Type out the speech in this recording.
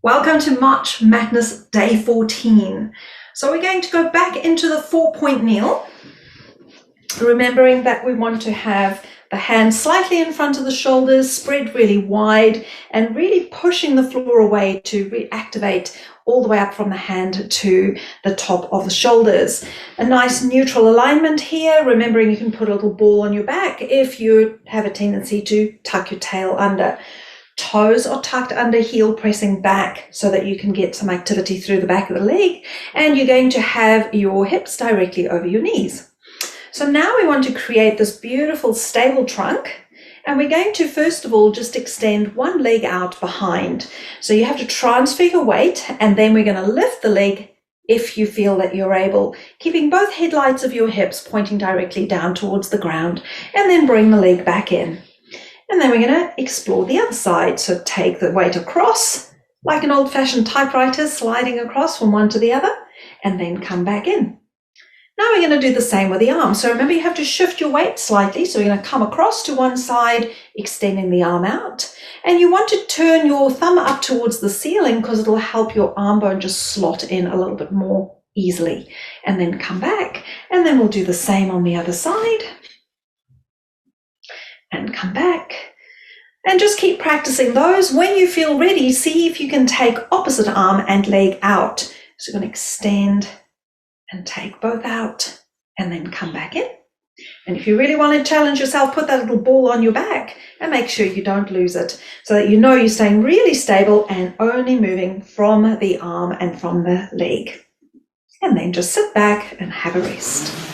Welcome to March Madness Day 14. So we're going to go back into the 4-point kneel, remembering that we want to have the hands slightly in front of the shoulders, spread really wide, and really pushing the floor away to reactivate all the way up from the hand to the top of the shoulders. A nice neutral alignment here, remembering you can put a little ball on your back if you have a tendency to tuck your tail under. Toes are tucked under, heel pressing back so that you can get some activity through the back of the leg, and you're going to have your hips directly over your knees. So now we want to create this beautiful stable trunk, and we're going to first of all just extend one leg out behind. So you have to transfer your weight, and then we're going to lift the leg if you feel that you're able, keeping both headlights of your hips pointing directly down towards the ground, and then bring the leg back in. And then we're going to explore the other side. So take the weight across, like an old-fashioned typewriter, sliding across from one to the other, and then come back in. Now we're going to do the same with the arm. So remember, you have to shift your weight slightly. So we're going to come across to one side, extending the arm out. And you want to turn your thumb up towards the ceiling because it'll help your arm bone just slot in a little bit more easily. And then come back. And then we'll do the same on the other side. And come back, and just keep practicing those. When you feel ready, see if you can take opposite arm and leg out. So you're going to extend and take both out, and then come back in. And if you really want to challenge yourself, put that little ball on your back and make sure you don't lose it, so that you know you're staying really stable and only moving from the arm and from the leg. And then just sit back and have a rest.